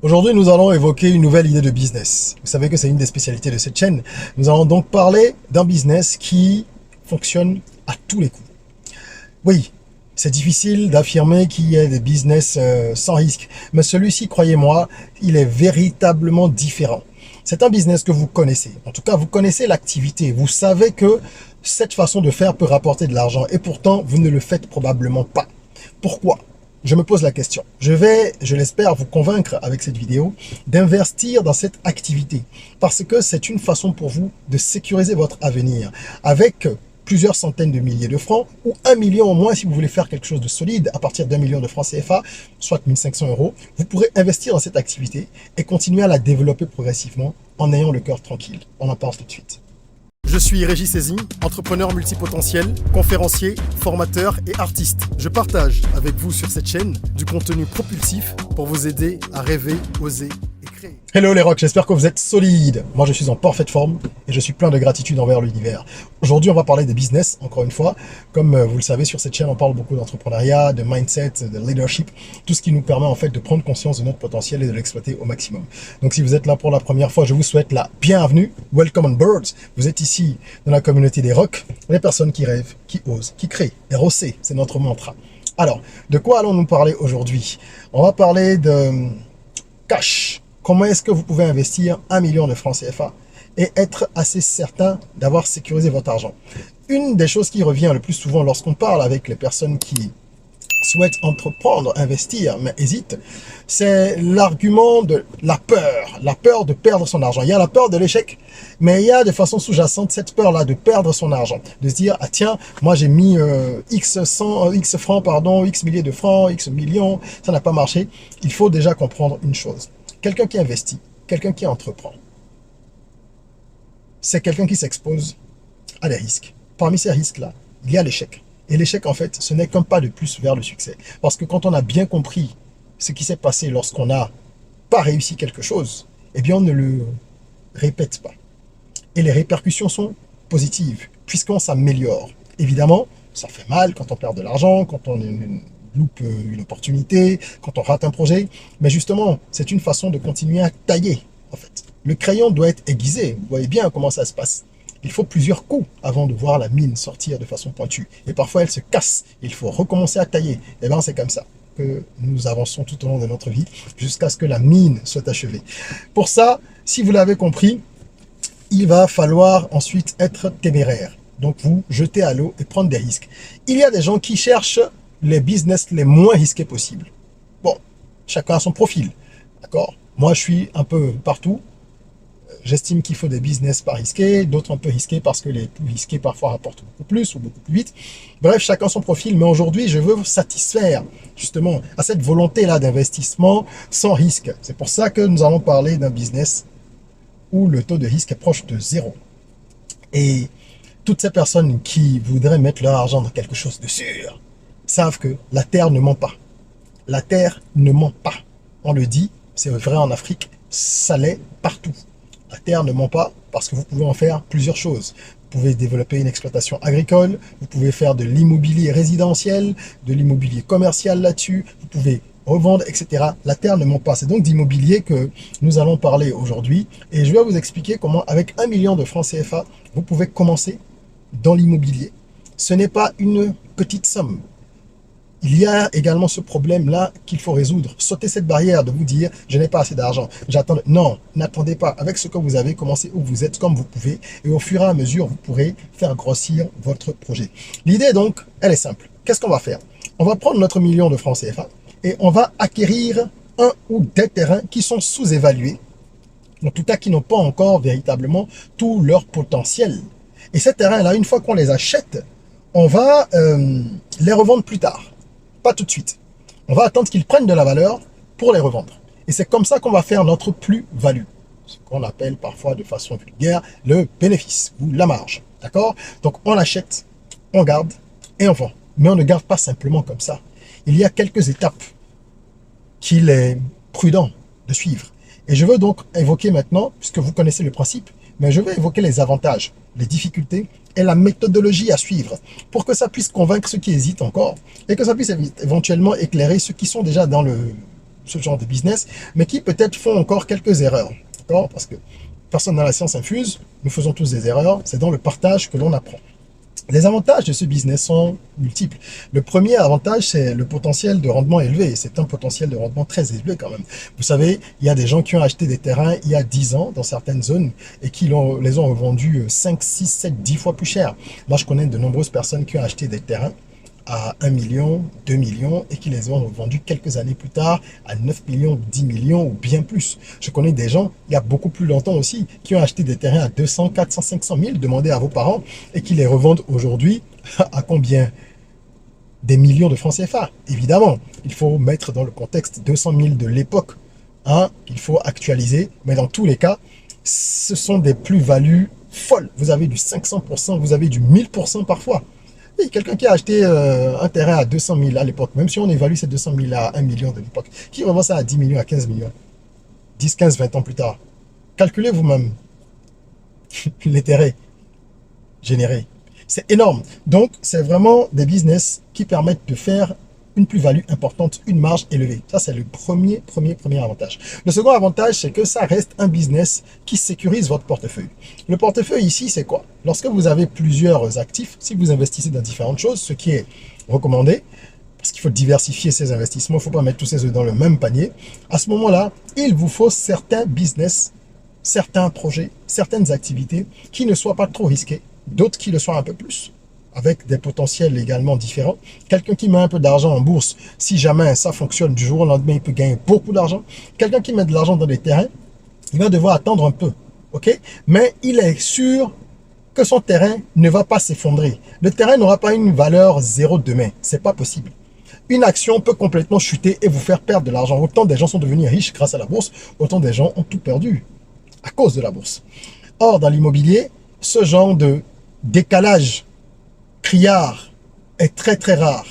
Aujourd'hui, nous allons évoquer une nouvelle idée de business. Vous savez que c'est une des spécialités de cette chaîne. Nous allons donc parler d'un business qui fonctionne à tous les coups. Oui, c'est difficile d'affirmer qu'il y ait des business sans risque, mais celui-ci, croyez-moi, il est véritablement différent. C'est un business que vous connaissez. En tout cas, vous connaissez l'activité. Vous savez que cette façon de faire peut rapporter de l'argent et pourtant, vous ne le faites probablement pas. Pourquoi ? Je me pose la question. Je vais, je l'espère, vous convaincre avec cette vidéo d'investir dans cette activité parce que c'est une façon pour vous de sécuriser votre avenir avec plusieurs centaines de milliers de francs ou 1 million au moins si vous voulez faire quelque chose de solide à partir d'1 million de francs CFA, soit 1500 €. Vous pourrez investir dans cette activité et continuer à la développer progressivement en ayant le cœur tranquille. On en parle tout de suite. Je suis Régis Saizy, entrepreneur multipotentiel, conférencier, formateur et artiste. Je partage avec vous sur cette chaîne du contenu propulsif pour vous aider à rêver, oser et créer. Hello les rocks, j'espère que vous êtes solides. Moi je suis en parfaite forme et je suis plein de gratitude envers l'univers. Aujourd'hui on va parler de business, encore une fois. Comme vous le savez, sur cette chaîne on parle beaucoup d'entrepreneuriat, de mindset, de leadership, tout ce qui nous permet en fait de prendre conscience de notre potentiel et de l'exploiter au maximum. Donc si vous êtes là pour la première fois, je vous souhaite la bienvenue. Welcome on board. Vous êtes ici dans la communauté des rocks, les personnes qui rêvent, qui osent, qui créent. ROC, c'est notre mantra. Alors, de quoi allons-nous parler aujourd'hui? On va parler de cash. Comment est-ce que vous pouvez investir 1 million de francs CFA et être assez certain d'avoir sécurisé votre argent? Une des choses qui revient le plus souvent lorsqu'on parle avec les personnes qui souhaitent entreprendre, investir, mais hésitent, c'est l'argument de la peur de perdre son argent. Il y a la peur de l'échec, mais il y a de façon sous-jacente cette peur-là de perdre son argent, de se dire, ah tiens, moi j'ai mis X francs, pardon, X milliers de francs, X millions, ça n'a pas marché. Il faut déjà comprendre une chose. Quelqu'un qui investit, quelqu'un qui entreprend, c'est quelqu'un qui s'expose à des risques. Parmi ces risques-là, il y a l'échec. Et l'échec, en fait, ce n'est qu'un pas de plus vers le succès. Parce que quand on a bien compris ce qui s'est passé lorsqu'on n'a pas réussi quelque chose, eh bien, on ne le répète pas. Et les répercussions sont positives, puisqu'on s'améliore. Évidemment, ça fait mal quand on perd de l'argent, quand on loupe une opportunité, quand on rate un projet. Mais justement, c'est une façon de continuer à tailler, en fait. Le crayon doit être aiguisé. Vous voyez bien comment ça se passe. Il faut plusieurs coups avant de voir la mine sortir de façon pointue. Et parfois, elle se casse. Il faut recommencer à tailler. Et bien, c'est comme ça que nous avançons tout au long de notre vie jusqu'à ce que la mine soit achevée. Pour ça, si vous l'avez compris, il va falloir ensuite être téméraire. Donc, vous jeter à l'eau et prendre des risques. Il y a des gens qui cherchent les business les moins risqués possibles. Bon, chacun a son profil. D'accord? Moi, je suis un peu partout. J'estime qu'il faut des business pas risqués, d'autres un peu risqués parce que les plus risqués parfois rapportent beaucoup plus ou beaucoup plus vite. Bref, chacun son profil. Mais aujourd'hui, je veux vous satisfaire justement à cette volonté-là d'investissement sans risque. C'est pour ça que nous allons parler d'un business où le taux de risque est proche de 0. Et toutes ces personnes qui voudraient mettre leur argent dans quelque chose de sûr savent que la terre ne ment pas. La terre ne ment pas. On le dit, c'est vrai en Afrique, ça l'est partout. La terre ne ment pas parce que vous pouvez en faire plusieurs choses. Vous pouvez développer une exploitation agricole, vous pouvez faire de l'immobilier résidentiel, de l'immobilier commercial là-dessus, vous pouvez revendre, etc. La terre ne ment pas. C'est donc d'immobilier que nous allons parler aujourd'hui. Et je vais vous expliquer comment, avec 1 million de francs CFA, vous pouvez commencer dans l'immobilier. Ce n'est pas une petite somme. Il y a également ce problème-là qu'il faut résoudre. Sauter cette barrière de vous dire « je n'ai pas assez d'argent, j'attends ». Non, n'attendez pas. Avec ce que vous avez, commencez où vous êtes comme vous pouvez. Et au fur et à mesure, vous pourrez faire grossir votre projet. L'idée donc, elle est simple. Qu'est-ce qu'on va faire? On va prendre notre million de francs CFA et on va acquérir un ou des terrains qui sont sous-évalués. En tout cas, qui n'ont pas encore véritablement tout leur potentiel. Et ces terrains-là, une fois qu'on les achète, on va les revendre plus tard. Pas tout de suite. On va attendre qu'ils prennent de la valeur pour les revendre. Et c'est comme ça qu'on va faire notre plus-value. Ce qu'on appelle parfois de façon vulgaire le bénéfice ou la marge. D'accord? Donc on achète, on garde et on vend. Mais on ne garde pas simplement comme ça. Il y a quelques étapes qu'il est prudent de suivre. Et je veux donc évoquer maintenant, puisque vous connaissez le principe, mais je vais évoquer les avantages, les difficultés et la méthodologie à suivre pour que ça puisse convaincre ceux qui hésitent encore et que ça puisse éventuellement éclairer ceux qui sont déjà dans le ce genre de business, mais qui peut-être font encore quelques erreurs. D'accord? Parce que personne n'a la science infuse, nous faisons tous des erreurs, c'est dans le partage que l'on apprend. Les avantages de ce business sont multiples. Le premier avantage, c'est le potentiel de rendement élevé. C'est un potentiel de rendement très élevé quand même. Vous savez, il y a des gens qui ont acheté des terrains il y a 10 ans dans certaines zones et qui les ont revendus 5, 6, 7, 10 fois plus cher. Moi, je connais de nombreuses personnes qui ont acheté des terrains à 1 million, 2 millions et qui les ont revendus quelques années plus tard à 9 millions, 10 millions ou bien plus. Je connais des gens, il y a beaucoup plus longtemps aussi, qui ont acheté des terrains à 200, 400, 500 000, demandez à vos parents, et qui les revendent aujourd'hui à combien? Des millions de francs CFA. Évidemment, il faut mettre dans le contexte 200 000 de l'époque, hein, qu'il faut actualiser, mais dans tous les cas, ce sont des plus-values folles. Vous avez du 500%, vous avez du 1000% parfois. Oui, quelqu'un qui a acheté un terrain à 200 000 à l'époque, même si on évalue ces 200 000 à 1 million de l'époque, qui revend ça à 10 millions, à 15 millions, 10, 15, 20 ans plus tard. Calculez vous-même l'intérêt généré. C'est énorme. Donc, c'est vraiment des business qui permettent de faire une plus-value importante, une marge élevée. Ça, c'est le premier avantage. Le second avantage, c'est que ça reste un business qui sécurise votre portefeuille. Le portefeuille ici, c'est quoi? Lorsque vous avez plusieurs actifs, si vous investissez dans différentes choses, ce qui est recommandé, parce qu'il faut diversifier ses investissements, il ne faut pas mettre tous ses œufs dans le même panier, à ce moment-là, il vous faut certains business, certains projets, certaines activités qui ne soient pas trop risqués, d'autres qui le soient un peu plus, avec des potentiels également différents. Quelqu'un qui met un peu d'argent en bourse, si jamais ça fonctionne du jour au lendemain, il peut gagner beaucoup d'argent. Quelqu'un qui met de l'argent dans des terrains, il va devoir attendre un peu, ok? Mais il est sûr que son terrain ne va pas s'effondrer. Le terrain n'aura pas une valeur zéro demain, c'est pas possible. Une action peut complètement chuter et vous faire perdre de l'argent. Autant des gens sont devenus riches grâce à la bourse, autant des gens ont tout perdu à cause de la bourse. Or, dans l'immobilier, ce genre de décalage criard est très rare.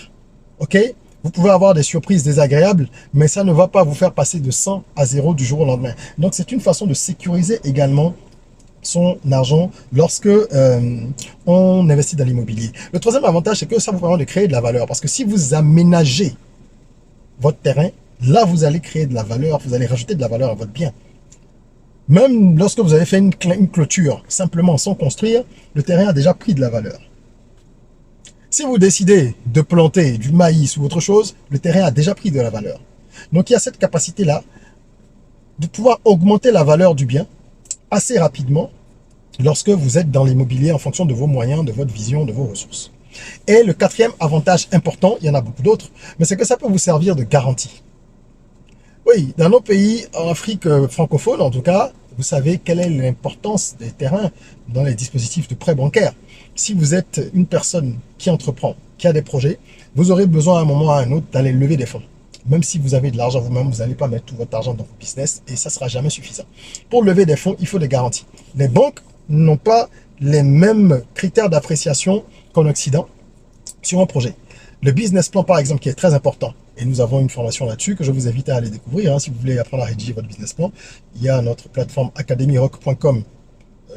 Ok? Vous pouvez avoir des surprises désagréables, mais ça ne va pas vous faire passer de 100 à 0 du jour au lendemain. Donc, c'est une façon de sécuriser également son argent lorsque on investit dans l'immobilier. Le troisième avantage, c'est que ça vous permet de créer de la valeur. Parce que si vous aménagez votre terrain, là, vous allez créer de la valeur, vous allez rajouter de la valeur à votre bien. Même lorsque vous avez fait une clôture, simplement sans construire, le terrain a déjà pris de la valeur. Si vous décidez de planter du maïs ou autre chose, le terrain a déjà pris de la valeur. Donc, il y a cette capacité-là de pouvoir augmenter la valeur du bien assez rapidement lorsque vous êtes dans l'immobilier en fonction de vos moyens, de votre vision, de vos ressources. Et le quatrième avantage important, il y en a beaucoup d'autres, mais c'est que ça peut vous servir de garantie. Oui, dans nos pays, en Afrique francophone en tout cas, vous savez quelle est l'importance des terrains dans les dispositifs de prêt bancaire. Si vous êtes une personne qui entreprend, qui a des projets, vous aurez besoin à un moment ou à un autre d'aller lever des fonds. Même si vous avez de l'argent vous-même, vous n'allez pas mettre tout votre argent dans vos business et ça ne sera jamais suffisant. Pour lever des fonds, il faut des garanties. Les banques n'ont pas les mêmes critères d'appréciation qu'en Occident sur un projet. Le business plan, par exemple, qui est très important, et nous avons une formation là-dessus que je vous invite à aller découvrir. Si vous voulez apprendre à rédiger votre business plan, il y a notre plateforme academyrock.com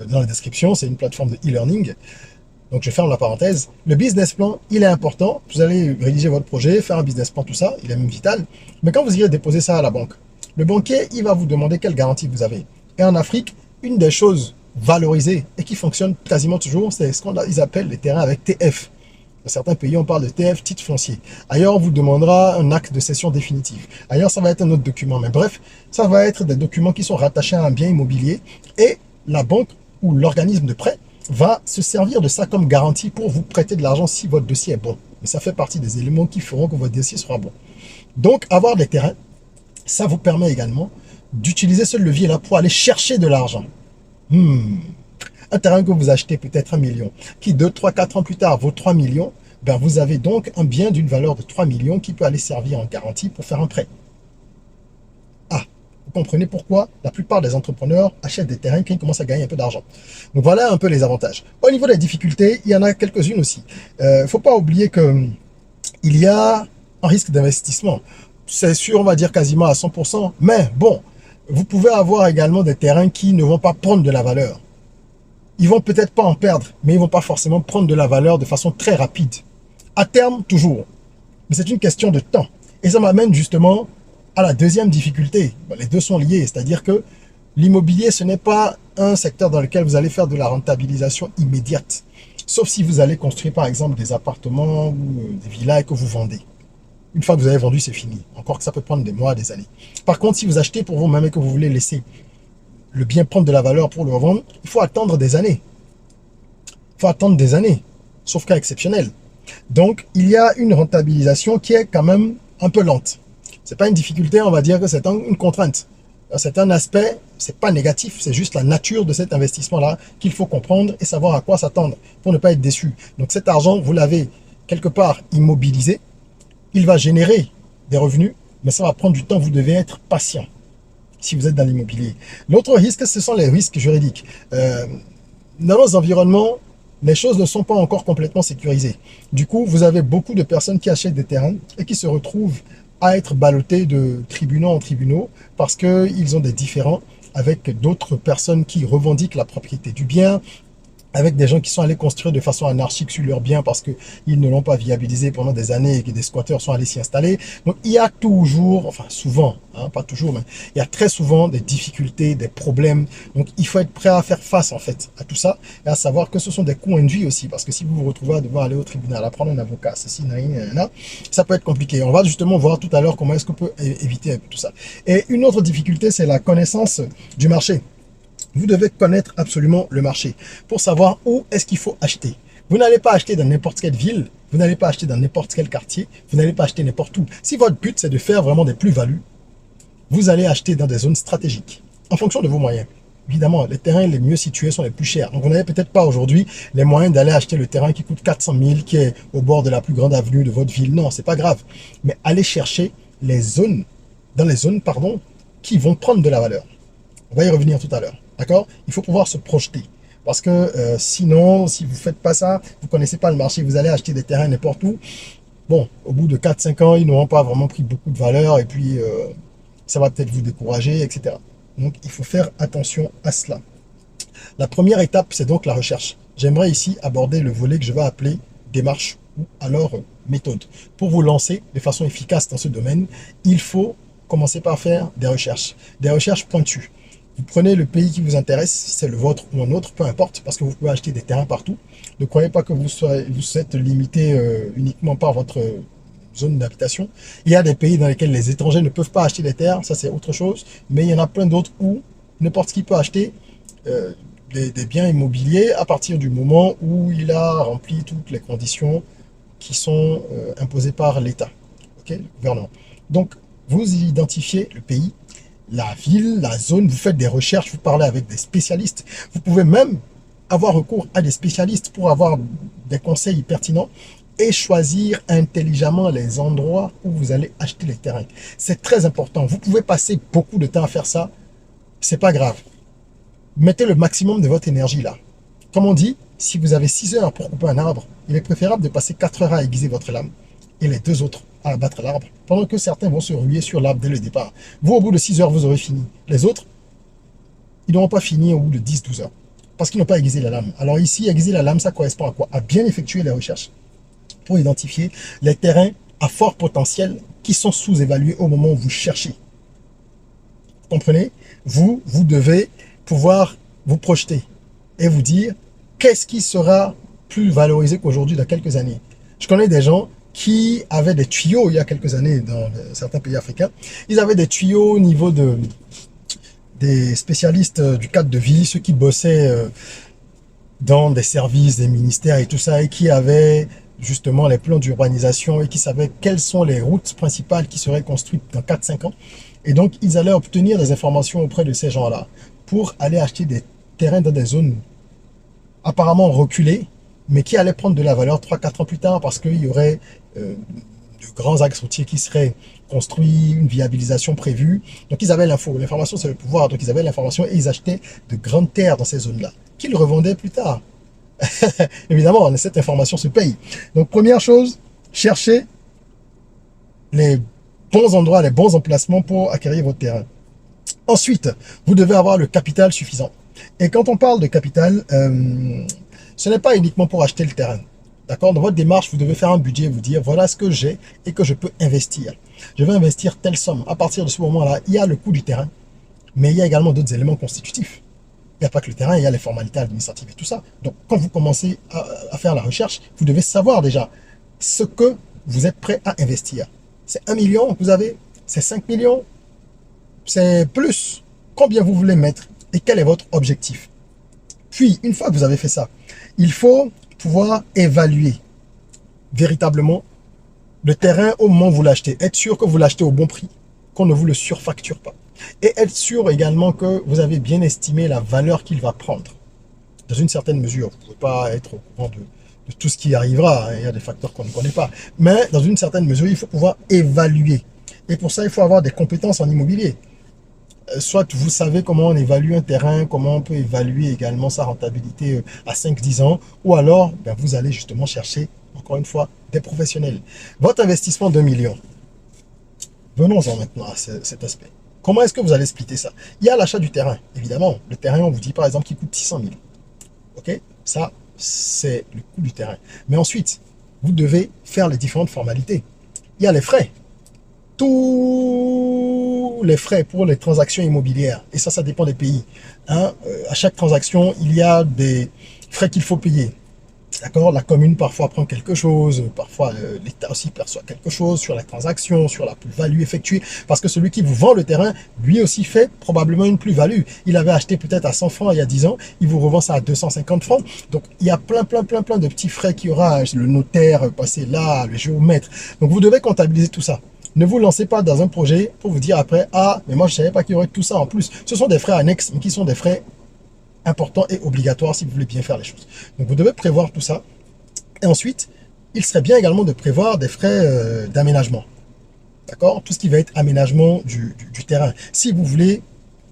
dans la description. C'est une plateforme de e-learning. Donc, je ferme la parenthèse. Le business plan, il est important. Vous allez rédiger votre projet, faire un business plan, tout ça. Il est même vital. Mais quand vous irez déposer ça à la banque, le banquier, il va vous demander quelle garantie vous avez. Et en Afrique, une des choses valorisées et qui fonctionne quasiment toujours, c'est ce qu'ils appellent les terrains avec TF. Dans certains pays, on parle de TF, titre foncier. Ailleurs, on vous demandera un acte de cession définitive. Ailleurs, ça va être un autre document. Mais bref, ça va être des documents qui sont rattachés à un bien immobilier et la banque ou l'organisme de prêt va se servir de ça comme garantie pour vous prêter de l'argent si votre dossier est bon. Mais ça fait partie des éléments qui feront que votre dossier sera bon. Donc, avoir des terrains, ça vous permet également d'utiliser ce levier-là pour aller chercher de l'argent. Un terrain que vous achetez peut-être 1 million, qui 2, 3, 4 ans plus tard vaut 3 millions, ben vous avez donc un bien d'une valeur de 3 millions qui peut aller servir en garantie pour faire un prêt. Ah, vous comprenez pourquoi la plupart des entrepreneurs achètent des terrains quand ils commencent à gagner un peu d'argent. Donc voilà un peu les avantages. Au niveau des difficultés, il y en a quelques-unes aussi. Il ne faut pas oublier qu'il y a un risque d'investissement. C'est sûr, on va dire quasiment à 100%, mais bon, vous pouvez avoir également des terrains qui ne vont pas prendre de la valeur. Ils vont peut-être pas en perdre, mais ils vont pas forcément prendre de la valeur de façon très rapide. À terme, toujours. Mais c'est une question de temps. Et ça m'amène justement à la deuxième difficulté. Les deux sont liés, c'est-à-dire que l'immobilier, ce n'est pas un secteur dans lequel vous allez faire de la rentabilisation immédiate. Sauf si vous allez construire par exemple des appartements ou des villas et que vous vendez. Une fois que vous avez vendu, c'est fini. Encore que ça peut prendre des mois, des années. Par contre, si vous achetez pour vous-même et que vous voulez laisser le bien prendre de la valeur pour le revendre, il faut attendre des années. Il faut attendre des années, sauf cas exceptionnel. Donc, il y a une rentabilisation qui est quand même un peu lente. C'est pas une difficulté, on va dire que c'est une contrainte. C'est un aspect, c'est pas négatif, c'est juste la nature de cet investissement-là qu'il faut comprendre et savoir à quoi s'attendre pour ne pas être déçu. Donc cet argent, vous l'avez quelque part immobilisé, il va générer des revenus, mais ça va prendre du temps, vous devez être patient si vous êtes dans l'immobilier. L'autre risque, ce sont les risques juridiques. Dans nos environnements, les choses ne sont pas encore complètement sécurisées. Du coup, vous avez beaucoup de personnes qui achètent des terrains et qui se retrouvent à être ballottés de tribunaux en tribunaux parce qu'ils ont des différends avec d'autres personnes qui revendiquent la propriété du bien, avec des gens qui sont allés construire de façon anarchique sur leurs biens parce qu'ils ne l'ont pas viabilisé pendant des années et que des squatteurs sont allés s'y installer. Donc il y a toujours, enfin souvent, hein, pas toujours, mais il y a très souvent des difficultés, des problèmes. Donc il faut être prêt à faire face en fait à tout ça et à savoir que ce sont des coûts induits aussi parce que si vous vous retrouvez à devoir aller au tribunal, à prendre un avocat, ceci, ça peut être compliqué. On va justement voir tout à l'heure comment est-ce qu'on peut éviter un peu tout ça. Et une autre difficulté, c'est la connaissance du marché. Vous devez connaître absolument le marché pour savoir où est-ce qu'il faut acheter. Vous n'allez pas acheter dans n'importe quelle ville, vous n'allez pas acheter dans n'importe quel quartier, vous n'allez pas acheter n'importe où. Si votre but, c'est de faire vraiment des plus-values, vous allez acheter dans des zones stratégiques, en fonction de vos moyens. Évidemment, les terrains les mieux situés sont les plus chers. Donc, vous n'avez peut-être pas aujourd'hui les moyens d'aller acheter le terrain qui coûte 400 000, qui est au bord de la plus grande avenue de votre ville. Non, c'est pas grave. Mais allez chercher les zones, qui vont prendre de la valeur. On va y revenir tout à l'heure. D'accord? Il faut pouvoir se projeter. Parce que sinon, si vous ne faites pas ça, vous ne connaissez pas le marché, vous allez acheter des terrains n'importe où. Bon, au bout de 4-5 ans, ils n'auront pas vraiment pris beaucoup de valeur et puis ça va peut-être vous décourager, etc. Donc, il faut faire attention à cela. La première étape, c'est donc la recherche. J'aimerais ici aborder le volet que je vais appeler démarche ou alors méthode. Pour vous lancer de façon efficace dans ce domaine, il faut commencer par faire des recherches pointues. Vous prenez le pays qui vous intéresse, si c'est le vôtre ou un autre, peu importe, parce que vous pouvez acheter des terrains partout. Ne croyez pas que vous êtes limité uniquement par votre zone d'habitation. Il y a des pays dans lesquels les étrangers ne peuvent pas acheter des terres, ça c'est autre chose, mais il y en a plein d'autres où n'importe qui peut acheter des biens immobiliers à partir du moment où il a rempli toutes les conditions qui sont imposées par l'État, le gouvernement. Donc, vous identifiez le pays, la ville, la zone, vous faites des recherches, vous parlez avec des spécialistes. Vous pouvez même avoir recours à des spécialistes pour avoir des conseils pertinents et choisir intelligemment les endroits où vous allez acheter les terrains. C'est très important. Vous pouvez passer beaucoup de temps à faire ça. C'est pas grave. Mettez le maximum de votre énergie là. Comme on dit, si vous avez 6 heures pour couper un arbre, il est préférable de passer 4 heures à aiguiser votre lame et les 2 autres à abattre l'arbre, pendant que certains vont se ruer sur l'arbre dès le départ. Vous, au bout de 6 heures, vous aurez fini. Les autres, ils n'auront pas fini au bout de 10-12 heures, parce qu'ils n'ont pas aiguisé la lame. Alors ici, aiguiser la lame, ça correspond à quoi? À bien effectuer les recherches pour identifier les terrains à fort potentiel qui sont sous-évalués au moment où vous cherchez. Vous comprenez? Vous devez pouvoir vous projeter et vous dire qu'est-ce qui sera plus valorisé qu'aujourd'hui dans quelques années. Je connais des gens qui avaient des tuyaux il y a quelques années dans certains pays africains. Ils avaient des tuyaux au niveau des spécialistes du cadre de vie, ceux qui bossaient dans des services, des ministères et tout ça, et qui avaient justement les plans d'urbanisation et qui savaient quelles sont les routes principales qui seraient construites dans 4-5 ans. Et donc, ils allaient obtenir des informations auprès de ces gens-là pour aller acheter des terrains dans des zones apparemment reculées, mais qui allaient prendre de la valeur 3-4 ans plus tard parce qu'il y aurait de grands axes routiers qui seraient construits, une viabilisation prévue. Donc ils avaient l'info. L'information, c'est le pouvoir. Donc ils avaient l'information et ils achetaient de grandes terres dans ces zones-là, qu'ils revendaient plus tard. Évidemment, cette information se paye. Donc première chose, cherchez les bons endroits, les bons emplacements pour acquérir votre terrain. Ensuite, vous devez avoir le capital suffisant. Et quand on parle de capital, ce n'est pas uniquement pour acheter le terrain. D'accord? Dans votre démarche, vous devez faire un budget, vous dire voilà ce que j'ai et que je peux investir. je vais investir telle somme. À partir de ce moment-là, il y a le coût du terrain, mais il y a également d'autres éléments constitutifs. Il n'y a pas que le terrain, il y a les formalités administratives et tout ça. Donc, quand vous commencez à faire la recherche, vous devez savoir déjà ce que vous êtes prêt à investir. C'est 1 million que vous avez, c'est 5 millions, c'est plus. Combien vous voulez mettre et quel est votre objectif? Puis, une fois que vous avez fait ça, il faut pouvoir évaluer véritablement le terrain au moment où vous l'achetez. Être sûr que vous l'achetez au bon prix, qu'on ne vous le surfacture pas. Et être sûr également que vous avez bien estimé la valeur qu'il va prendre. Dans une certaine mesure, vous ne pouvez pas être au courant de tout ce qui arrivera. Il y a des facteurs qu'on ne connaît pas. Mais dans une certaine mesure, il faut pouvoir évaluer. Et pour ça, il faut avoir des compétences en immobilier. Soit vous savez comment on évalue un terrain, comment on peut évaluer également sa rentabilité à 5-10 ans, ou alors vous allez justement chercher, encore une fois, des professionnels. Votre investissement d'1 million, venons-en maintenant à cet aspect. Comment est-ce que vous allez splitter ça? Il y a l'achat du terrain, évidemment. Le terrain, on vous dit par exemple qu'il coûte 600 000. Ok? Ça, c'est le coût du terrain. Mais ensuite, vous devez faire les différentes formalités. Il y a les frais. Tous les frais pour les transactions immobilières. Et ça dépend des pays. Hein? À chaque transaction, il y a des frais qu'il faut payer. D'accord? La commune parfois prend quelque chose, parfois l'État aussi perçoit quelque chose sur la transaction, sur la plus-value effectuée, parce que celui qui vous vend le terrain, lui aussi fait probablement une plus-value. Il avait acheté peut-être à 100 francs il y a 10 ans, il vous revend ça à 250 francs. Donc il y a plein de petits frais qu'il y aura, le notaire passé là, le géomètre. Donc vous devez comptabiliser tout ça. Ne vous lancez pas dans un projet pour vous dire après, ah, mais moi je ne savais pas qu'il y aurait tout ça en plus. Ce sont des frais annexes, mais qui sont des frais important et obligatoire si vous voulez bien faire les choses. Donc vous devez prévoir tout ça. Et ensuite, il serait bien également de prévoir des frais d'aménagement. D'accord? Tout ce qui va être aménagement du terrain. Si vous voulez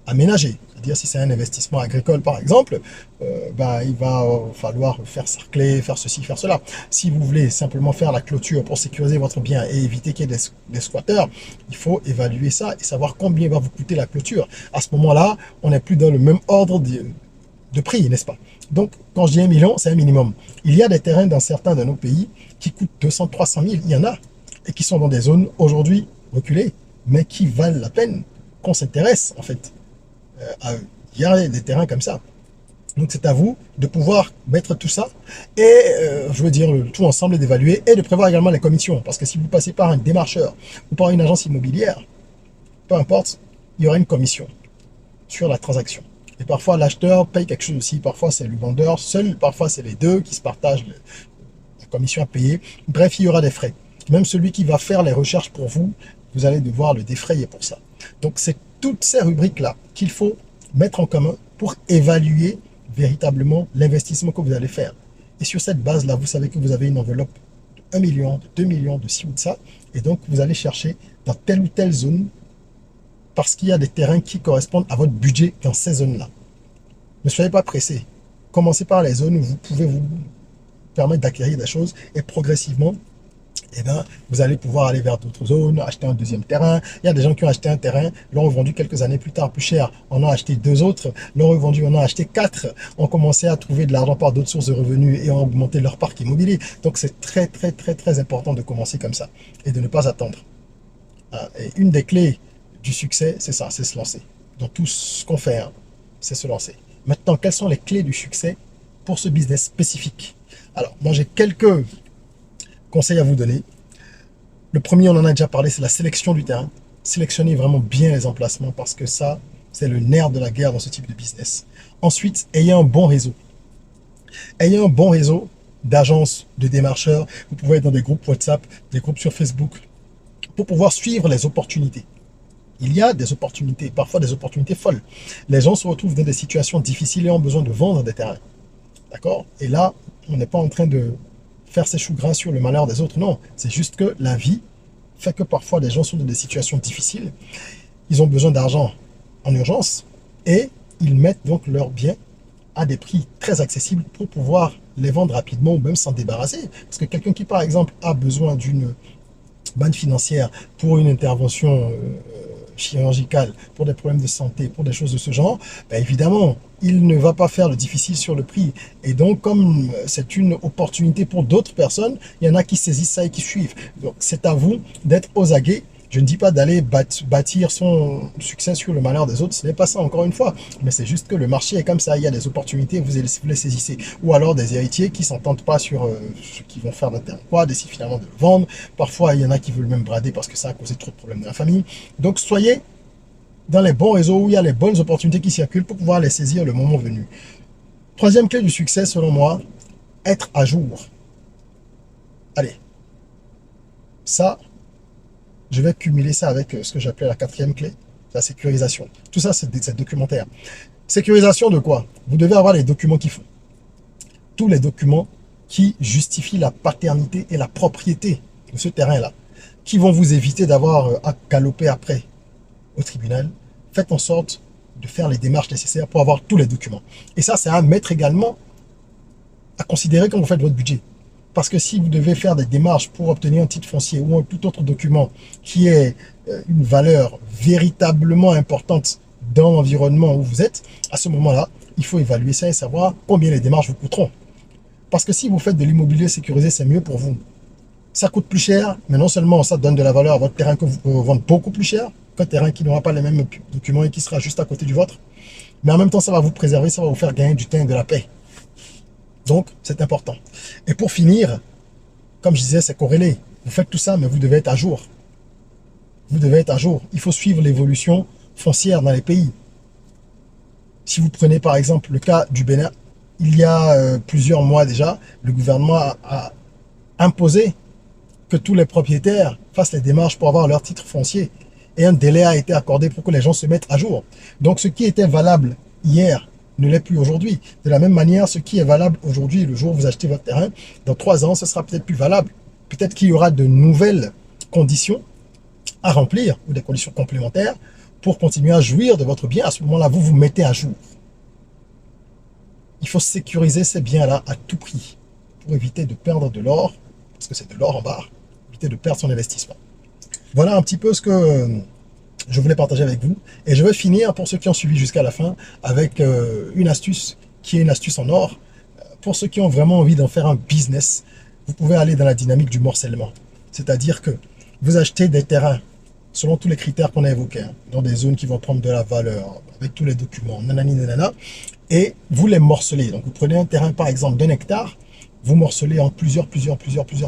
aménager, c'est-à-dire si c'est un investissement agricole par exemple, il va falloir faire sarcler, faire ceci, faire cela. Si vous voulez simplement faire la clôture pour sécuriser votre bien et éviter qu'il y ait des squatteurs, il faut évaluer ça et savoir combien va vous coûter la clôture. À ce moment-là, on n'est plus dans le même ordre de prix, n'est-ce pas? Donc, quand je dis 1 million, c'est un minimum. Il y a des terrains dans certains de nos pays qui coûtent 200, 300 000. Il y en a. Et qui sont dans des zones aujourd'hui reculées, mais qui valent la peine qu'on s'intéresse, en fait, à eux. Il y a des terrains comme ça. Donc, c'est à vous de pouvoir mettre tout ça et, je veux dire, tout ensemble et d'évaluer et de prévoir également les commissions. Parce que si vous passez par un démarcheur ou par une agence immobilière, peu importe, il y aura une commission sur la transaction. Et parfois, l'acheteur paye quelque chose aussi. Parfois, c'est le vendeur seul. Parfois, c'est les deux qui se partagent la commission à payer. Bref, il y aura des frais. Même celui qui va faire les recherches pour vous, vous allez devoir le défrayer pour ça. Donc, c'est toutes ces rubriques-là qu'il faut mettre en commun pour évaluer véritablement l'investissement que vous allez faire. Et sur cette base-là, vous savez que vous avez une enveloppe de 1 million, de 2 millions, de ci ou de ça. Et donc, vous allez chercher dans telle ou telle zone parce qu'il y a des terrains qui correspondent à votre budget dans ces zones-là. Ne soyez pas pressé. Commencez par les zones où vous pouvez vous permettre d'acquérir des choses et progressivement, vous allez pouvoir aller vers d'autres zones, acheter un deuxième terrain. Il y a des gens qui ont acheté un terrain, l'ont revendu quelques années plus tard plus cher, on a acheté 2 autres, l'ont revendu, on a acheté 4, ont commencé à trouver de l'argent par d'autres sources de revenus et ont augmenté leur parc immobilier. Donc c'est très important de commencer comme ça et de ne pas attendre. Et une des clés du succès, c'est ça, c'est se lancer. Dans tout ce qu'on fait, c'est se lancer. Maintenant, quelles sont les clés du succès pour ce business spécifique? Alors, moi, j'ai quelques conseils à vous donner. Le premier, on en a déjà parlé, c'est la sélection du terrain. Sélectionnez vraiment bien les emplacements parce que ça, c'est le nerf de la guerre dans ce type de business. Ensuite, ayez un bon réseau. Ayez un bon réseau d'agences, de démarcheurs. Vous pouvez être dans des groupes WhatsApp, des groupes sur Facebook pour pouvoir suivre les opportunités. Il y a des opportunités, parfois des opportunités folles. Les gens se retrouvent dans des situations difficiles et ont besoin de vendre des terrains. D'accord? Et là, on n'est pas en train de faire ses choux gras sur le malheur des autres. Non, c'est juste que la vie fait que parfois les gens sont dans des situations difficiles. Ils ont besoin d'argent en urgence et ils mettent donc leurs biens à des prix très accessibles pour pouvoir les vendre rapidement ou même s'en débarrasser. Parce que quelqu'un qui, par exemple, a besoin d'une manne financière pour une intervention chirurgicale, pour des problèmes de santé, pour des choses de ce genre, évidemment, il ne va pas faire le difficile sur le prix. Et donc, comme c'est une opportunité pour d'autres personnes, il y en a qui saisissent ça et qui suivent. Donc, c'est à vous d'être aux aguets Je ne dis pas d'aller bâtir son succès sur le malheur des autres, ce n'est pas ça encore une fois. Mais c'est juste que le marché est comme ça, il y a des opportunités, vous les saisissez. Ou alors des héritiers qui ne s'entendent pas sur ce qu'ils vont faire d'intérêt, quoi, décident finalement de le vendre. Parfois, il y en a qui veulent même brader parce que ça a causé trop de problèmes dans la famille. Donc soyez dans les bons réseaux où il y a les bonnes opportunités qui circulent pour pouvoir les saisir le moment venu. Troisième clé du succès, selon moi, être à jour. Allez, ça, je vais cumuler ça avec ce que j'appelais la quatrième clé, la sécurisation. Tout ça, c'est documentaire. Sécurisation de quoi? Vous devez avoir les documents qu'il faut. Tous les documents qui justifient la paternité et la propriété de ce terrain-là, qui vont vous éviter d'avoir à galoper après au tribunal. Faites en sorte de faire les démarches nécessaires pour avoir tous les documents. Et ça, c'est à mettre également à considérer quand vous faites votre budget. Parce que si vous devez faire des démarches pour obtenir un titre foncier ou un tout autre document qui ait une valeur véritablement importante dans l'environnement où vous êtes, à ce moment-là, il faut évaluer ça et savoir combien les démarches vous coûteront. Parce que si vous faites de l'immobilier sécurisé, c'est mieux pour vous. Ça coûte plus cher, mais non seulement ça donne de la valeur à votre terrain que vous pouvez vendre beaucoup plus cher qu'un terrain qui n'aura pas les mêmes documents et qui sera juste à côté du vôtre. Mais en même temps, ça va vous préserver, ça va vous faire gagner du temps et de la paix. Donc, c'est important. Et pour finir, comme je disais, c'est corrélé. Vous faites tout ça, mais vous devez être à jour. Vous devez être à jour. Il faut suivre l'évolution foncière dans les pays. Si vous prenez par exemple le cas du Bénin, il y a plusieurs mois déjà, le gouvernement a imposé que tous les propriétaires fassent les démarches pour avoir leur titre foncier. Et un délai a été accordé pour que les gens se mettent à jour. Donc ce qui était valable hier ne l'est plus aujourd'hui. De la même manière, ce qui est valable aujourd'hui, le jour où vous achetez votre terrain, dans 3 ans, ce sera peut-être plus valable. Peut-être qu'il y aura de nouvelles conditions à remplir, ou des conditions complémentaires, pour continuer à jouir de votre bien. À ce moment-là, vous vous mettez à jour. Il faut sécuriser ces biens-là à tout prix, pour éviter de perdre de l'or, parce que c'est de l'or en barre, éviter de perdre son investissement. Voilà un petit peu ce que je voulais partager avec vous. Et je vais finir, pour ceux qui ont suivi jusqu'à la fin, avec une astuce qui est une astuce en or. Pour ceux qui ont vraiment envie d'en faire un business, vous pouvez aller dans la dynamique du morcellement. C'est-à-dire que vous achetez des terrains, selon tous les critères qu'on a évoqués, hein, dans des zones qui vont prendre de la valeur, avec tous les documents, nanani nanana, et vous les morcelez. Donc vous prenez un terrain par exemple d'1 hectare, vous morcelez en plusieurs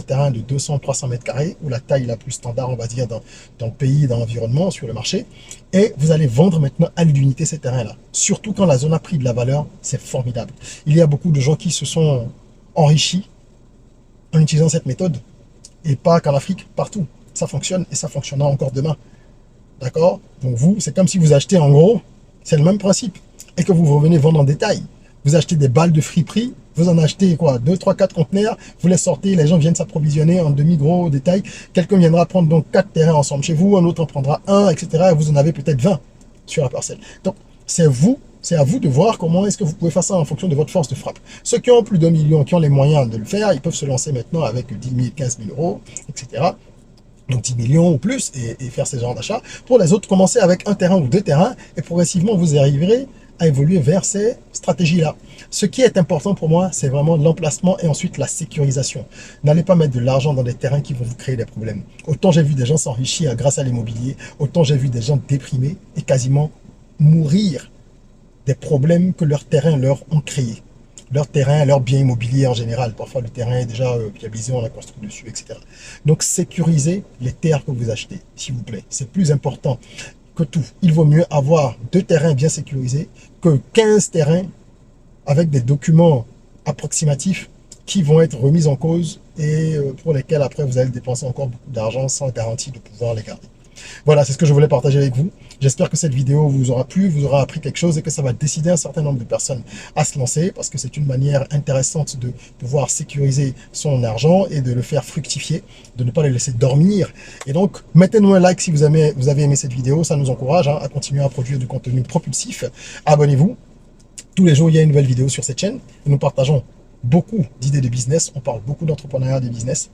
terrains de 200-300 mètres carrés, ou la taille la plus standard, on va dire, dans le pays, dans l'environnement, sur le marché. Et vous allez vendre maintenant à l'unité ces terrains-là. Surtout quand la zone a pris de la valeur, c'est formidable. Il y a beaucoup de gens qui se sont enrichis en utilisant cette méthode. Et pas qu'en Afrique, partout. Ça fonctionne et ça fonctionnera encore demain. D'accord? Donc vous, c'est comme si vous achetez en gros, c'est le même principe. Et que vous revenez vendre en détail. Vous achetez des balles de friperie, vous en achetez quoi, 2, 3, 4 conteneurs, vous les sortez, les gens viennent s'approvisionner en demi-gros détail. Quelqu'un viendra prendre donc 4 terrains ensemble chez vous, un autre en prendra un, etc. Et vous en avez peut-être 20 sur la parcelle. Donc, c'est à vous de voir comment est-ce que vous pouvez faire ça en fonction de votre force de frappe. Ceux qui ont plus de 1 million, qui ont les moyens de le faire, ils peuvent se lancer maintenant avec 10 000, 15 000 euros, etc. Donc 10 millions ou plus et faire ce genre d'achat. Pour les autres, commencez avec un terrain ou 2 terrains et progressivement, vous arriverez à évoluer vers ces stratégies-là. Ce qui est important pour moi, c'est vraiment l'emplacement et ensuite la sécurisation. N'allez pas mettre de l'argent dans des terrains qui vont vous créer des problèmes. Autant j'ai vu des gens s'enrichir grâce à l'immobilier, autant j'ai vu des gens déprimés et quasiment mourir des problèmes que leurs terrains leur ont créés. Leur terrain, leur bien immobilier en général. Parfois, le terrain est déjà viabilisé, on a construit dessus, etc. Donc, sécurisez les terres que vous achetez, s'il vous plaît. C'est plus important que tout. Il vaut mieux avoir 2 terrains bien sécurisés que 15 terrains avec des documents approximatifs qui vont être remis en cause et pour lesquels après vous allez dépenser encore beaucoup d'argent sans garantie de pouvoir les garder. Voilà, c'est ce que je voulais partager avec vous. J'espère que cette vidéo vous aura plu, vous aura appris quelque chose et que ça va décider un certain nombre de personnes à se lancer parce que c'est une manière intéressante de pouvoir sécuriser son argent et de le faire fructifier, de ne pas le laisser dormir. Et donc, mettez-nous un like si vous avez aimé cette vidéo, ça nous encourage à continuer à produire du contenu propulsif. Abonnez-vous. Tous les jours, il y a une nouvelle vidéo sur cette chaîne et nous partageons beaucoup d'idées de business. On parle beaucoup d'entrepreneuriat de business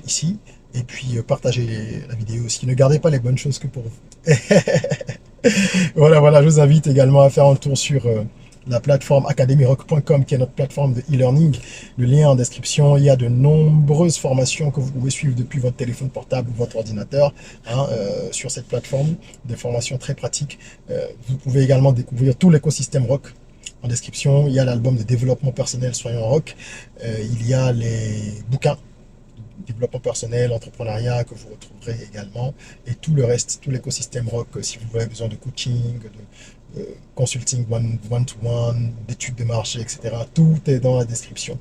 ici. Et puis, partagez la vidéo aussi. Ne gardez pas les bonnes choses que pour vous. Voilà, je vous invite également à faire un tour sur la plateforme academyrock.com qui est notre plateforme de e-learning. Le lien en description. Il y a de nombreuses formations que vous pouvez suivre depuis votre téléphone portable ou votre ordinateur sur cette plateforme. Des formations très pratiques. Vous pouvez également découvrir tout l'écosystème rock. En description, il y a l'album de développement personnel Soyons Rock. Il y a les bouquins développement personnel, entrepreneuriat que vous retrouverez également, et tout le reste, tout l'écosystème rock, si vous avez besoin de coaching, de consulting one-to-one, d'études de marché, etc. Tout est dans la description.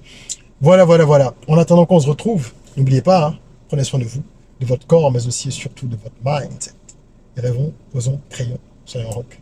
Voilà, voilà, voilà. En attendant qu'on se retrouve, n'oubliez pas, hein, prenez soin de vous, de votre corps, mais aussi et surtout de votre mindset. Et rêvons, osons, créons, soyons rock.